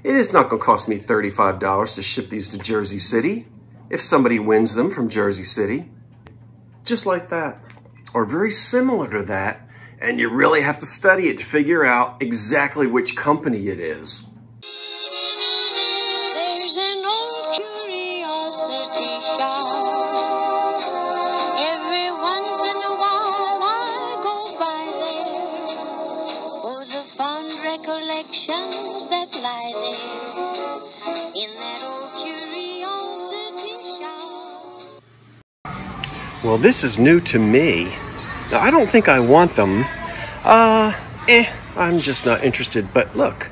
It is not going to cost me $35 to ship these to Jersey City if somebody wins them from Jersey City. Just like that, or very similar to that, and you really have to study it to figure out exactly which company it is. There's an old curiosity shop. Every once in a while I go by there for the fond recollections that lie there in that old curiosity shop. Well, this is new to me. Now, I don't think I want them. I'm just not interested. But look,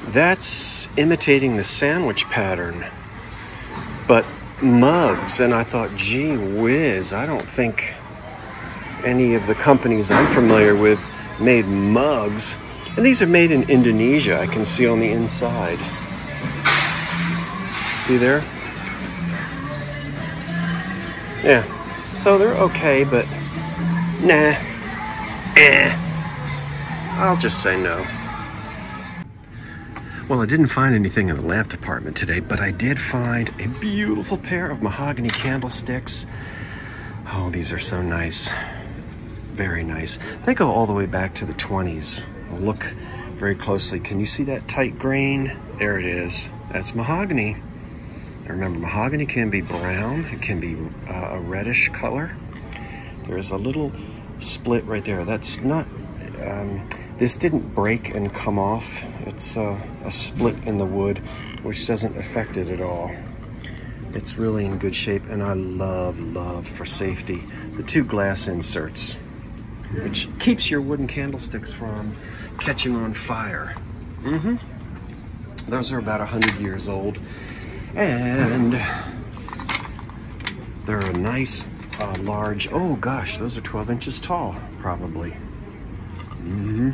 that's imitating the sandwich pattern. But mugs, and I thought, gee whiz, I don't think any of the companies I'm familiar with made mugs. And these are made in Indonesia, I can see on the inside. See there? Yeah, so they're okay, but nah, I'll just say no. Well, I didn't find anything in the lamp department today, but I did find a beautiful pair of mahogany candlesticks. Oh, these are so nice. Very nice. They go all the way back to the 20s. I'll look very closely. Can you see that tight grain? There it is. That's mahogany. Now remember, mahogany can be brown. It can be a reddish color. There's a little split right there. That's not, this didn't break and come off. It's a split in the wood, which doesn't affect it at all. It's really in good shape, and I love, for safety, the 2 glass inserts, which keeps your wooden candlesticks from catching on fire. Those are about 100 years old, and they're a nice, large, oh gosh, those are 12 inches tall, probably. I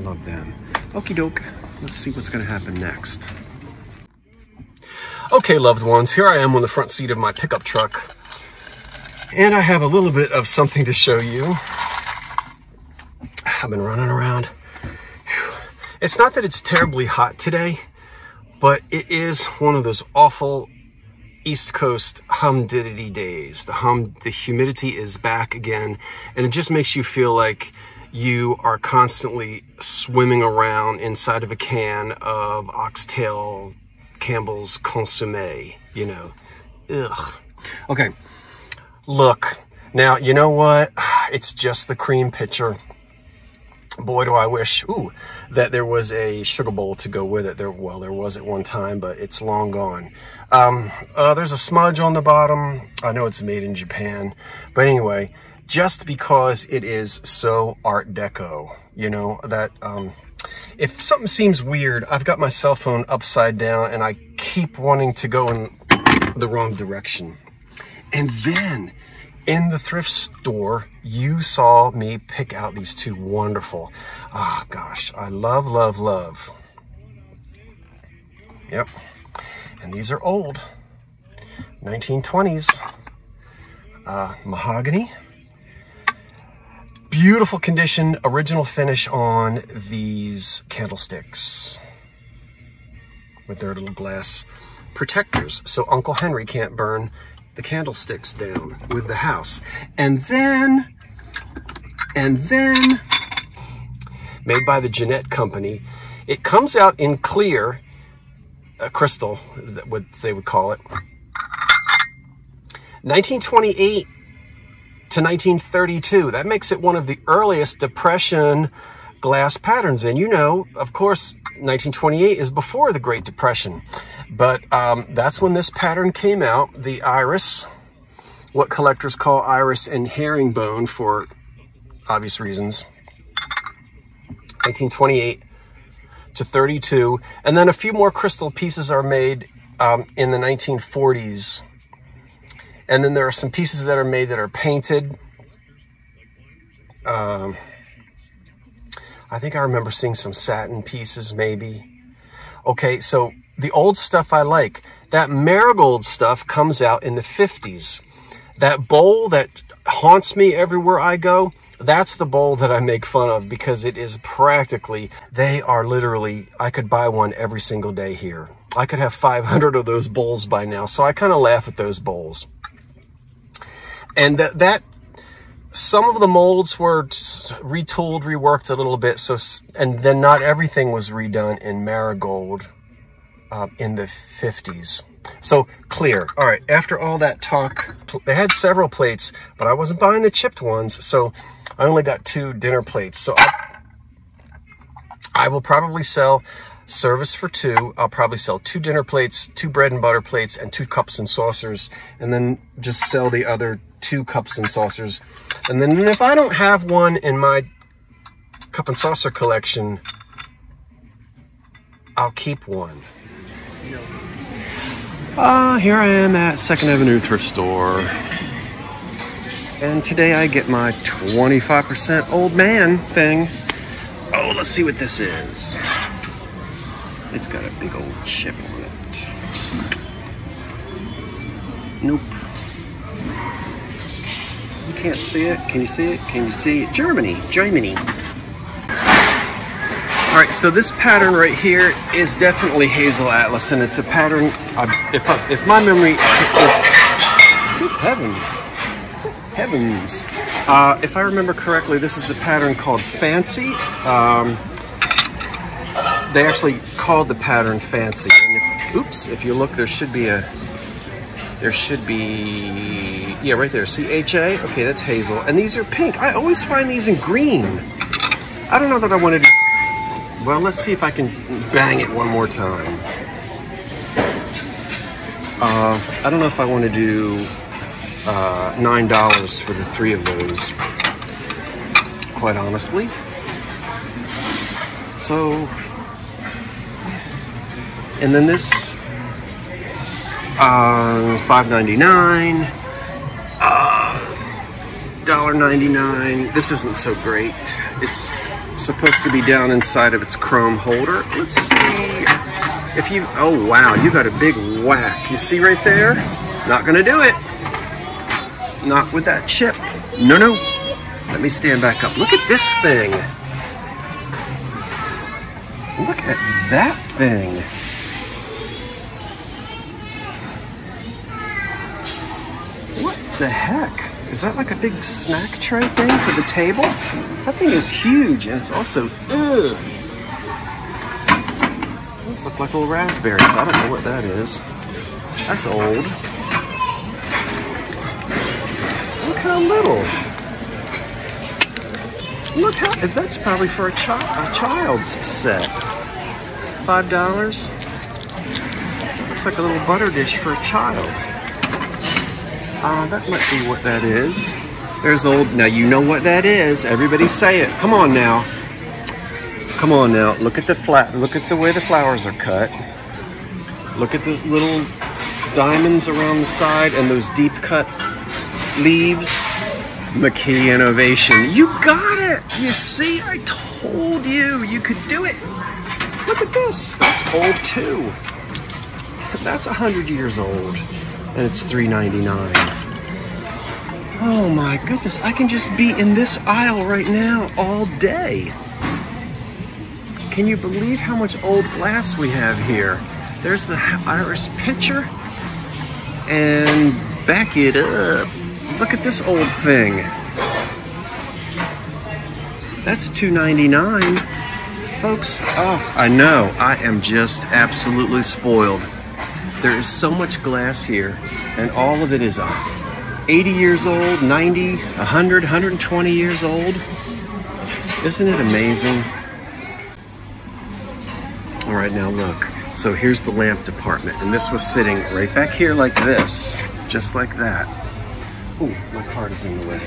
love them. Okie doke, let's see what's gonna happen next. Okay, loved ones, here I am on the front seat of my pickup truck, and I have a little bit of something to show you. I've been running around. Whew. It's not that it's terribly hot today, but it is one of those awful East Coast humidity days. The humidity is back again, and it just makes you feel like you are constantly swimming around inside of a can of oxtail Campbell's consommé, you know. Ugh. Okay, look, now, you know what? It's just the cream pitcher. Boy, do I wish, that there was a sugar bowl to go with it. There was at one time, but it's long gone. There's a smudge on the bottom. I know it's made in Japan, but anyway, just because it is so Art Deco, you know, that, if something seems weird, I've got my cell phone upside down and I keep wanting to go in the wrong direction. And then in the thrift store, you saw me pick out these 2 wonderful, gosh, I love. Yep, and these are old, 1920s, mahogany. Beautiful condition, original finish on these candlesticks with their little glass protectors, so Uncle Henry can't burn the candlesticks down with the house. And then, made by the Jeannette Company, it comes out in clear, crystal, is that what they would call it. 1928 to 1932. That makes it one of the earliest Depression glass patterns. And you know, of course, 1928 is before the Great Depression. But that's when this pattern came out, the iris, what collectors call iris and herringbone for obvious reasons. 1928 to 32. And then a few more crystal pieces are made in the 1940s. And then there are some pieces that are made that are painted. I think I remember seeing some satin pieces maybe. Okay, so the old stuff I like. That marigold stuff comes out in the 50s. That bowl that haunts me everywhere I go, That's the bowl that I make fun of because it is practically, they are literally, I could buy one every single day here. I could have 500 of those bowls by now. So I kind of laugh at those bowls. And that some of the molds were retooled, reworked a little bit. So, and then not everything was redone in Marigold in the 50s. So clear. All right, after all that talk, they had several plates, but I wasn't buying the chipped ones, so I only got 2 dinner plates. So I will probably sell service for 2. I'll probably sell 2 dinner plates, 2 bread and butter plates, and 2 cups and saucers, and then just sell the other 2 cups and saucers. And then if I don't have one in my cup and saucer collection, I'll keep one. Here I am at 2nd Avenue Thrift Store. And today I get my 25% old man thing. Oh, let's see what this is. It's got a big old chip on it. Nope. You can't see it. Can you see it? Can you see it? Germany. All right, so this pattern right here is definitely Hazel Atlas, and it's a pattern, if my memory is, good heavens. If I remember correctly, this is a pattern called Fancy. They actually called the pattern Fancy. And if you look, there should be, yeah, right there, C-H-A, okay, that's Hazel. And these are pink. I always find these in green. I don't know that I want to do. Well, let's see if I can bang it one more time. I don't know if I want to do $9 for the 3 of those, quite honestly. So, and then this, $5.99, $1.99. This isn't so great. It's supposed to be down inside of its chrome holder. Let's see if you, oh wow, you got a big whack. You see right there? Not gonna do it. Not with that chip. No. Let me stand back up. Look at this thing. Look at that thing. What the heck? Is that like a big snack tray thing for the table? That thing is huge, and it's also, ugh. Those look like little raspberries. I don't know what that is. That's old. Look how little. Look how, that's probably for a child's set. $5. Looks like a little butter dish for a child. That might be what that is. There's old, now you know what that is. Everybody say it. Come on now. Come on now. Look at the way the flowers are cut. Look at those little diamonds around the side and those deep cut leaves. McKee Innovation. You got it. You see, I told you you could do it. Look at this. That's old too. That's 100 years old. And it's $3.99. Oh my goodness, I can just be in this aisle right now all day. Can you believe how much old glass we have here? There's the Iris picture. And back it up. Look at this old thing. That's $2.99. Folks, oh, I know, I am just absolutely spoiled. There is so much glass here, and all of it is 80 years old, 90, 100, 120 years old. Isn't it amazing? All right, now look. So here's the lamp department, and this was sitting right back here like this, just like that. Ooh, my card is in the way.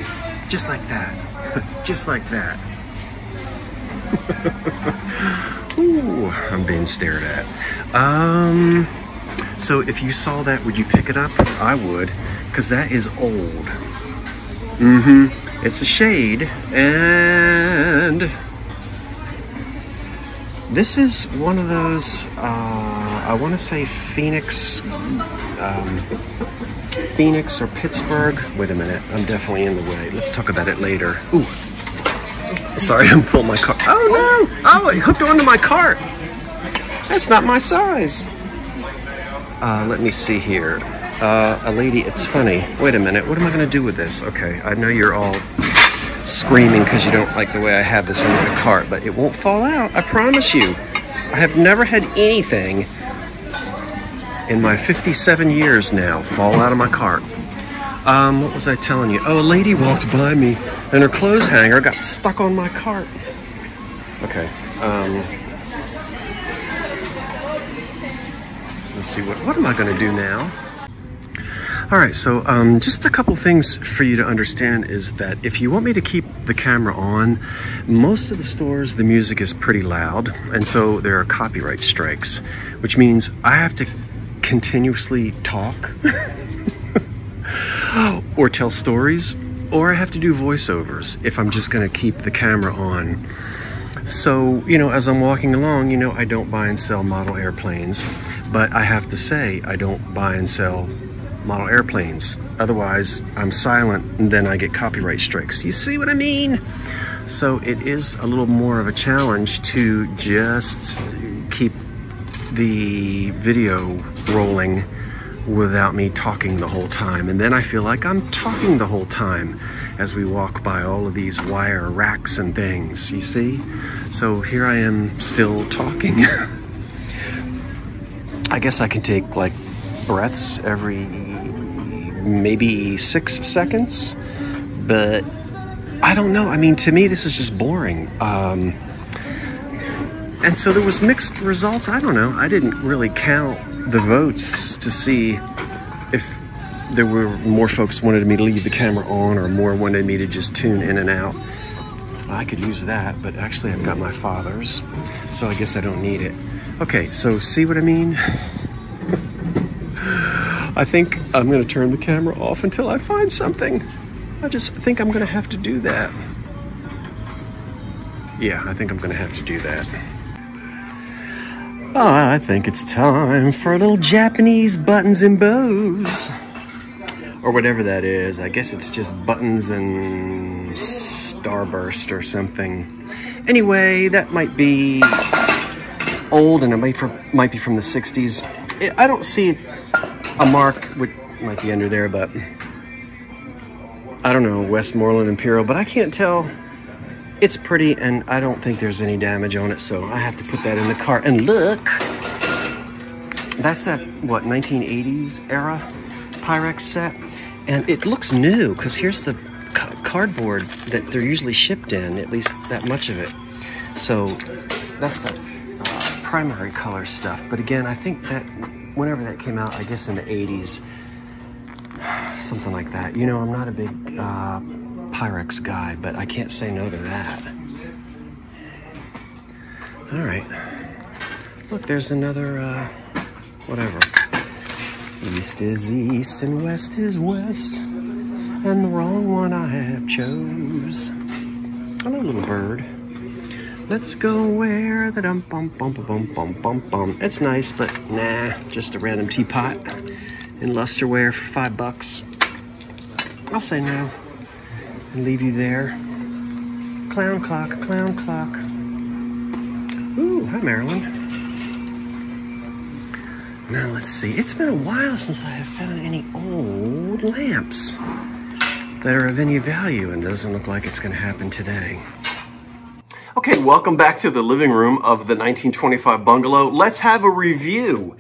Just like that. Just like that. Ooh, I'm being stared at. So if you saw that, would you pick it up? I would, because that is old. It's a shade, and this is one of those, I want to say Phoenix or Pittsburgh. Wait a minute, I'm definitely in the way. Let's talk about it later. Ooh, Sorry, I'm pulling my cart. Oh no! Oh, it hooked onto my cart. That's not my size. Let me see here. A lady, it's funny. Wait a minute, what am I gonna do with this? Okay, I know you're all screaming because you don't like the way I have this in my cart, but it won't fall out, I promise you. I have never had anything in my 57 years now fall out of my cart. What was I telling you? Oh, a lady walked by me and her clothes hanger got stuck on my cart. Okay, let's see, what am I gonna do now? All right, so just a couple things for you to understand is that if you want me to keep the camera on, most of the stores, the music is pretty loud, and so there are copyright strikes, which means I have to continuously talk or tell stories, or I have to do voiceovers if I'm just gonna keep the camera on. So, you know, as I'm walking along, you know, I don't buy and sell model airplanes, but I have to say I don't buy and sell model airplanes. Otherwise, I'm silent and then I get copyright strikes. You see what I mean? So it is a little more of a challenge to just keep the video rolling without me talking the whole time. And then I feel like I'm talking the whole time as we walk by all of these wire racks and things, you see? So here I am still talking. I guess I can take like breaths every maybe 6 seconds, but I don't know. I mean, to me, this is just boring. And so there was mixed results. I don't know. I didn't really count the votes to see if there were more folks wanted me to leave the camera on or more wanted me to just tune in and out. I could use that, but actually I've got my father's, so I guess I don't need it. Okay, so see what I mean? I think I'm gonna turn the camera off until I find something. I just think I'm gonna have to do that. Yeah, I think I'm gonna have to do that. I think it's time for a little Japanese buttons and bows. Or whatever that is. I guess it's just buttons and starburst or something. Anyway, that might be old and it might be from the 60s. I don't see a mark, which might be under there, but I don't know, Westmoreland Imperial, but I can't tell. It's pretty, and I don't think there's any damage on it, so I have to put that in the cart. And look, that's that, what, 1980s era Pyrex set? And it looks new, because here's the cardboard that they're usually shipped in, at least that much of it. So that's the primary color stuff. But again, I think that whenever that came out, I guess in the 80s, something like that. You know, I'm not a big Pyrex guy, but I can't say no to that. All right. Look, there's another, whatever. East is east and west is west, and the wrong one I have chose. Hello, little bird. Let's go where the dum bum bum bum bum bum bum. It's nice, but nah, just a random teapot in lusterware for $5. I'll say no and leave you there. Clown clock, clown clock. Ooh, hi Marilyn. Now let's see, it's been a while since I have found any old lamps that are of any value, and doesn't look like it's gonna happen today. Okay, welcome back to the living room of the 1925 bungalow. Let's have a review.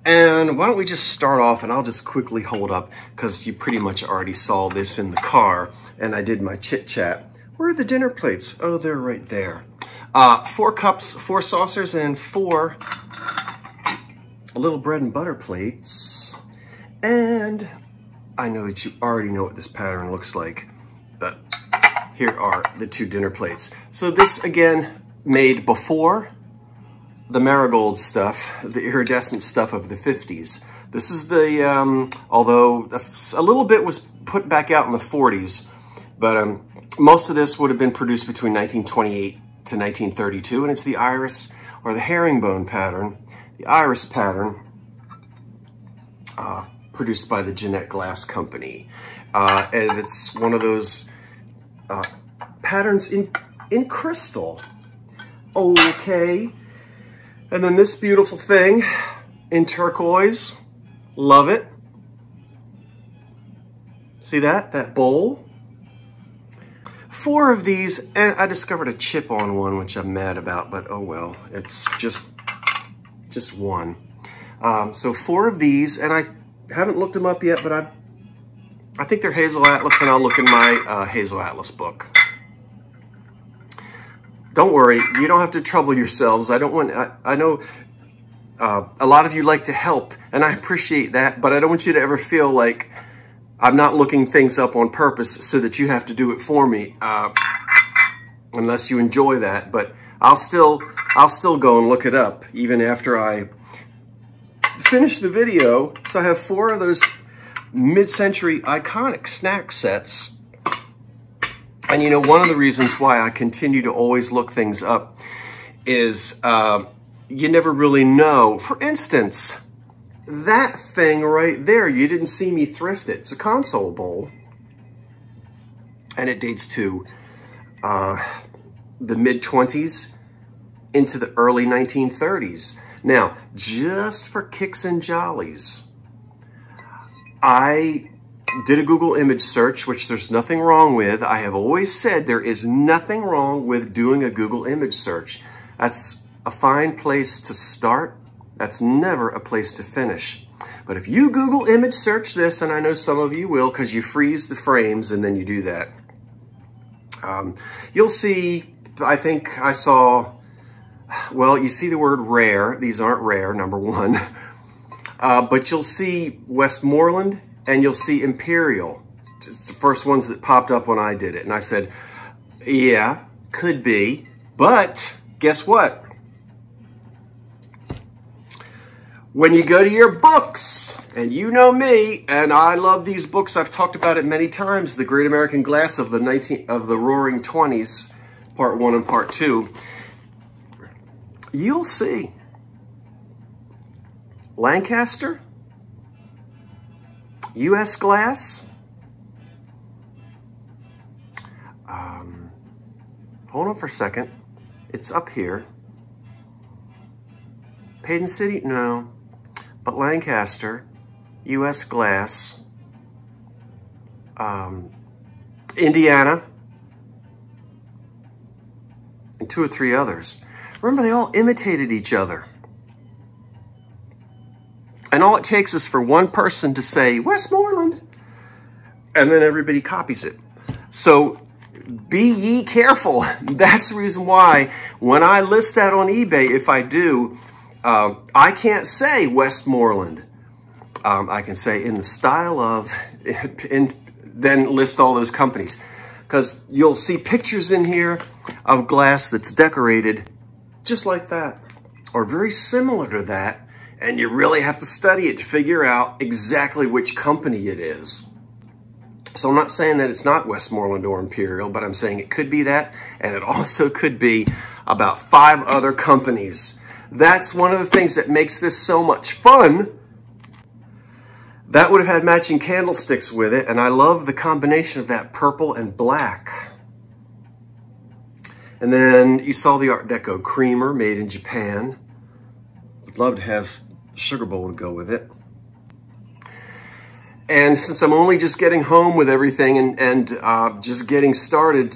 And why don't we just start off, and I'll just quickly hold up because you pretty much already saw this in the car and I did my chit chat. Where are the dinner plates? Oh, they're right there. 4 cups, 4 saucers, and 4 little bread and butter plates. And I know that you already know what this pattern looks like, but here are the 2 dinner plates. So this, again, made before the marigold stuff, the iridescent stuff of the 50s. This is the, although a little bit was put back out in the 40s, but most of this would have been produced between 1928 to 1932, and it's the iris or the herringbone pattern, the iris pattern, produced by the Jeannette Glass Company. And it's one of those patterns in in crystal. Okay. And then this beautiful thing in turquoise. Love it. See that? That bowl. 4 of these, and I discovered a chip on one, which I'm mad about, but oh well. It's just one. So 4 of these, and I haven't looked them up yet, but I think they're Hazel Atlas, and I'll look in my Hazel Atlas book. Don't worry, you don't have to trouble yourselves. I know a lot of you like to help, and I appreciate that, but I don't want you to ever feel like I'm not looking things up on purpose so that you have to do it for me, unless you enjoy that. But I'll still go and look it up even after I finish the video. So I have 4 of those mid-century iconic snack sets. And you know, one of the reasons why I continue to always look things up is you never really know. For instance, that thing right there, you didn't see me thrift it. It's a console bowl. And it dates to the mid-20s into the early 1930s. Now, just for kicks and jollies, I did a Google image search, which there's nothing wrong with. I have always said there is nothing wrong with doing a Google image search. That's a fine place to start. That's never a place to finish. But if you Google image search this, and I know some of you will because you freeze the frames and then you do that, you'll see, I think I saw, well, you see the word rare. These aren't rare, number 1. But you'll see Westmoreland and you'll see Imperial. It's the first ones that popped up when I did it. And I said, yeah, could be. But guess what? When you go to your books, and you know me, and I love these books, I've talked about it many times, The Great American Glass of the Roaring 20s, Part 1 and Part 2, you'll see Lancaster, U.S. Glass, hold on for a second, it's up here, Hayden City, no, but Lancaster, U.S. Glass, Indiana, and 2 or 3 others. Remember, they all imitated each other. And all it takes is for one person to say, Westmoreland, and then everybody copies it. So be ye careful. That's the reason why when I list that on eBay, if I do, I can't say Westmoreland. I can say in the style of, then list all those companies. Because you'll see pictures in here of glass that's decorated just like that, or very similar to that, and you really have to study it to figure out exactly which company it is. So I'm not saying that it's not Westmoreland or Imperial, but I'm saying it could be that, and it also could be about 5 other companies. That's one of the things that makes this so much fun. That would have had matching candlesticks with it, and I love the combination of that purple and black. And then you saw the Art Deco creamer made in Japan. Would love to have a sugar bowl to go with it. And since I'm only just getting home with everything and just getting started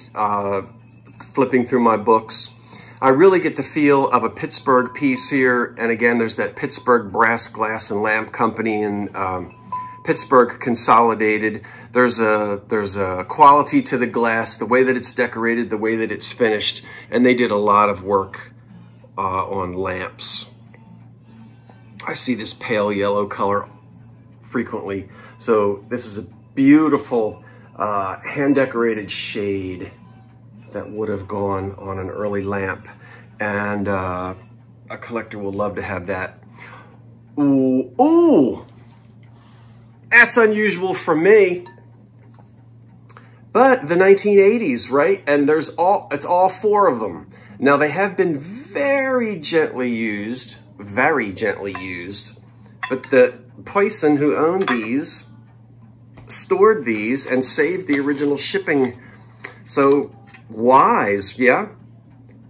flipping through my books, I really get the feel of a Pittsburgh piece here. And again, there's that Pittsburgh Brass, Glass, and Lamp Company in Pittsburgh Consolidated. There's a quality to the glass, the way that it's decorated, the way that it's finished. And they did a lot of work on lamps. I see this pale yellow color frequently. So this is a beautiful hand-decorated shade that would have gone on an early lamp. And a collector will love to have that. Ooh, ooh, that's unusual for me. But the 1980s, right? And it's all 4 of them. Now they have been very gently used, but the person who owned these stored these and saved the original shipping. So Wise, yeah.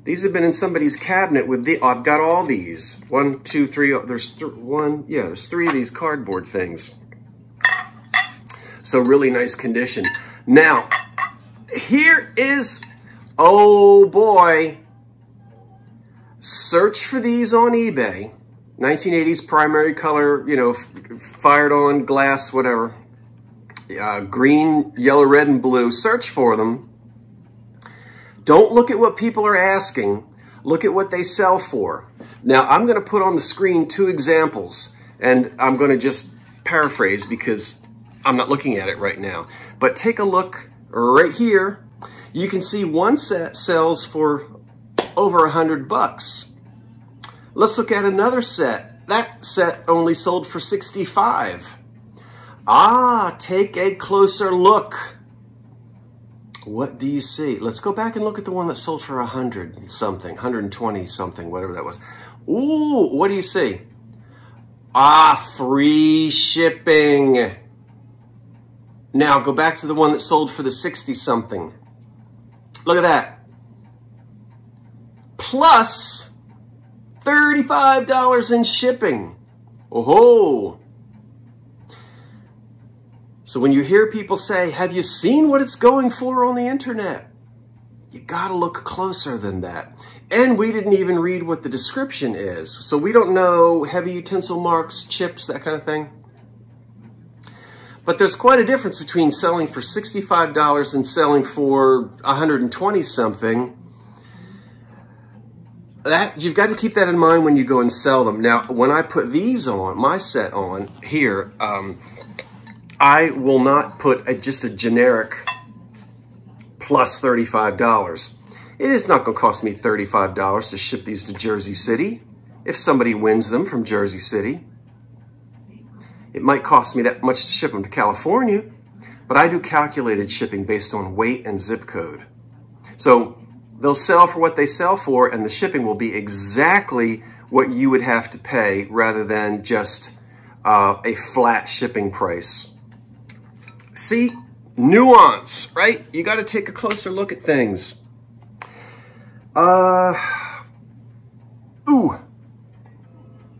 These have been in somebody's cabinet with the, I've got all these. 1, 2, 3, there's there's 3 of these cardboard things. So really nice condition. Now, here is, oh boy, search for these on eBay. 1980s primary color, you know, fired on glass, whatever. Green, yellow, red, and blue. Search for them. Don't look at what people are asking. Look at what they sell for. Now, I'm going to put on the screen 2 examples, and I'm going to just paraphrase because I'm not looking at it right now. But take a look right here. You can see one set sells for over $100. Let's look at another set. That set only sold for $65. Ah, take a closer look. What do you see? Let's go back and look at the one that sold for 100 something, 120 something, whatever that was. Ooh, what do you see? Ah, free shipping. Now go back to the one that sold for the 60 something. Look at that. Plus $35 in shipping. Oh-ho. So when you hear people say, have you seen what it's going for on the internet? You gotta look closer than that. And we didn't even read what the description is. So we don't know heavy utensil marks, chips, that kind of thing. But there's quite a difference between selling for $65 and selling for 120 something. That, you've got to keep that in mind when you go and sell them. Now, when I put these on, my set on here, I will not put just a generic plus $35. It is not going to cost me $35 to ship these to Jersey City if somebody wins them from Jersey City. It might cost me that much to ship them to California, but I do calculated shipping based on weight and zip code. So they'll sell for what they sell for, and the shipping will be exactly what you would have to pay rather than just a flat shipping price. See? Nuance, right? You got to take a closer look at things. Ooh.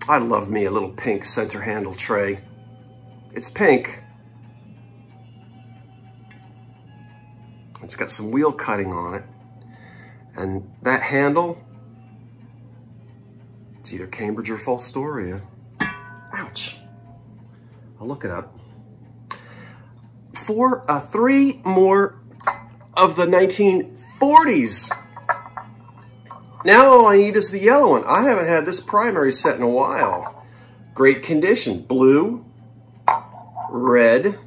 I love me a little pink center handle tray. It's pink. It's got some wheel cutting on it. And that handle, it's either Cambridge or Fostoria. Ouch. I'll look it up. 3 more of the 1940s. Now all I need is the yellow one. I haven't had this primary set in a while. Great condition. Blue, red,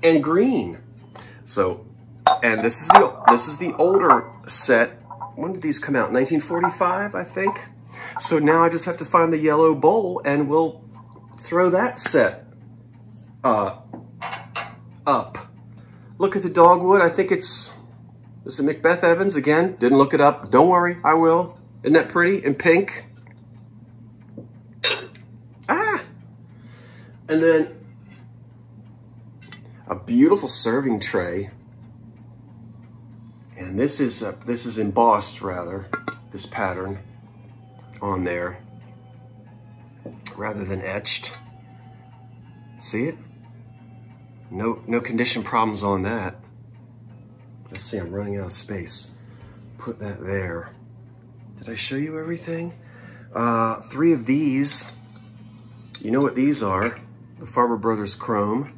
and green. So, and this is the older set. When did these come out? 1945, I think. So now I just have to find the yellow bowl and we'll throw that set up. Look at the dogwood. I think this is Macbeth Evans again. Didn't look it up. Don't worry, I will. Isn't that pretty? In pink. Ah! And then a beautiful serving tray. And this is embossed rather, this pattern on there, rather than etched. See it? No condition problems on that. Let's see, I'm running out of space. Put that there. Did I show you everything? 3 of these. You know what these are. The Farber Brothers Chrome.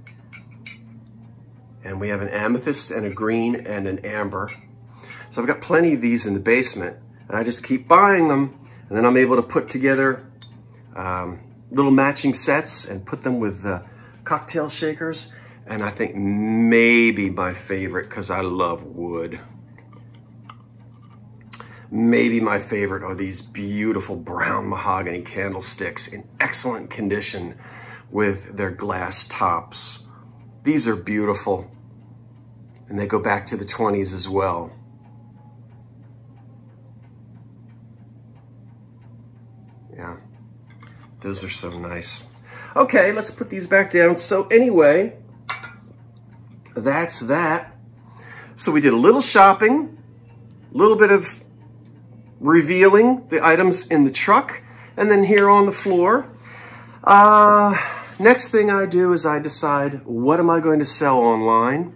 And we have an amethyst and a green and an amber. So I've got plenty of these in the basement. And I just keep buying them. And then I'm able to put together little matching sets and put them with cocktail shakers. And I think maybe my favorite, because I love wood, maybe my favorite are these beautiful brown mahogany candlesticks in excellent condition with their glass tops. These are beautiful, and they go back to the 20s as well. Yeah, those are so nice. Okay, let's put these back down. So anyway, that's that. So we did a little shopping, a little bit of revealing the items in the truck, and then here on the floor. Next thing I do is I decide, what am I going to sell online?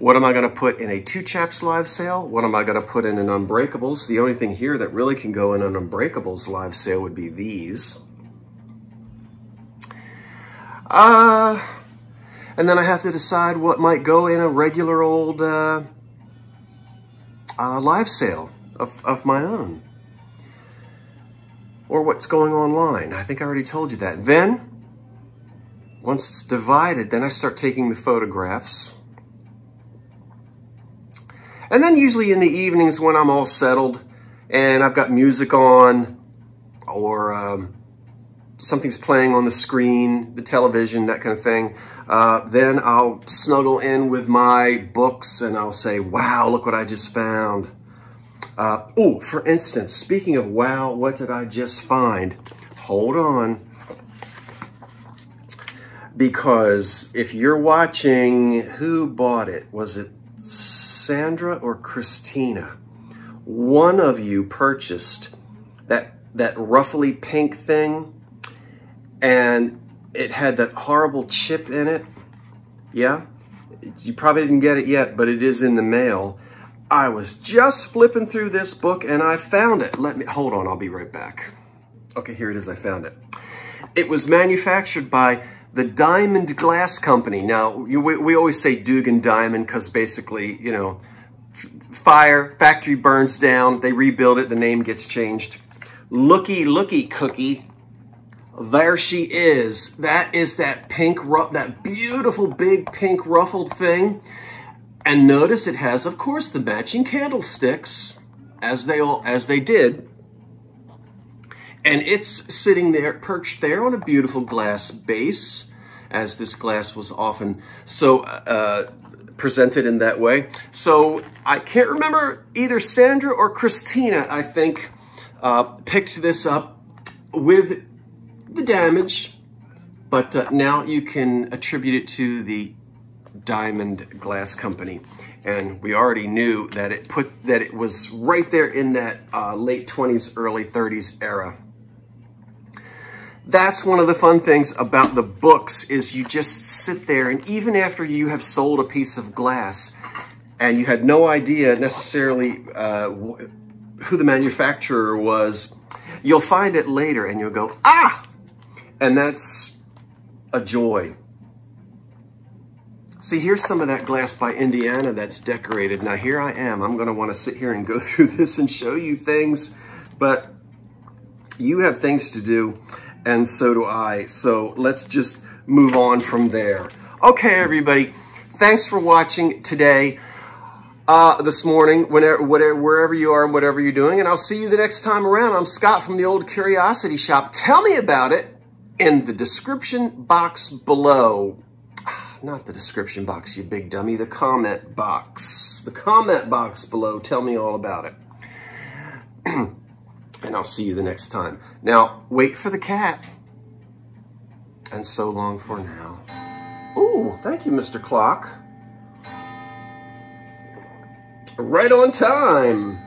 What am I going to put in a Two Chaps live sale? What am I going to put in an Unbreakables? The only thing here that really can go in an Unbreakables live sale would be these. And then I have to decide what might go in a regular old live sale of my own. Or what's going online. I think I already told you that. Then, once it's divided, then I start taking the photographs. And then usually in the evenings when I'm all settled and I've got music on or something's playing on the screen, the television, that kind of thing, then I'll snuggle in with my books and I'll say, wow, look what I just found. Oh, for instance, speaking of wow, what did I just find? Hold on. Because if you're watching, who bought it? Was it Sandra or Christina? One of you purchased that ruffly pink thing, and it had that horrible chip in it. Yeah? You probably didn't get it yet, but it is in the mail. I was just flipping through this book and I found it. Hold on, I'll be right back. Okay, here it is, I found it. It was manufactured by the Diamond Glass Company. Now, we always say Dugan Diamond because basically, you know, fire, factory burns down, they rebuild it, the name gets changed. Looky, looky, Cookie. There she is. That is that pink, that beautiful big pink ruffled thing. And notice it has, of course, the matching candlesticks, as they did. And it's sitting there, perched there on a beautiful glass base, as this glass was often so presented in that way. So I can't remember, either Sandra or Christina, I think, picked this up with the damage, but now you can attribute it to the Diamond Glass Company. And we already knew that it was right there in that late 20s, early 30s era. That's one of the fun things about the books is you just sit there, and even after you have sold a piece of glass and you had no idea necessarily who the manufacturer was, you'll find it later and you'll go, ah! And that's a joy. See, here's some of that glass by Indiana that's decorated. Now here I am. I'm going to want to sit here and go through this and show you things, but you have things to do, and so do I. So let's just move on from there. Okay, everybody. Thanks for watching today, this morning, wherever you are and whatever you're doing, and I'll see you the next time around. I'm Scott from the Old Curiosity Shop. Tell me about it in the description box below. Not the description box, you big dummy, the comment box. The comment box below, tell me all about it. And I'll see you the next time. Now, wait for the cat. And so long for now. Ooh, thank you, Mr. Clock. Right on time.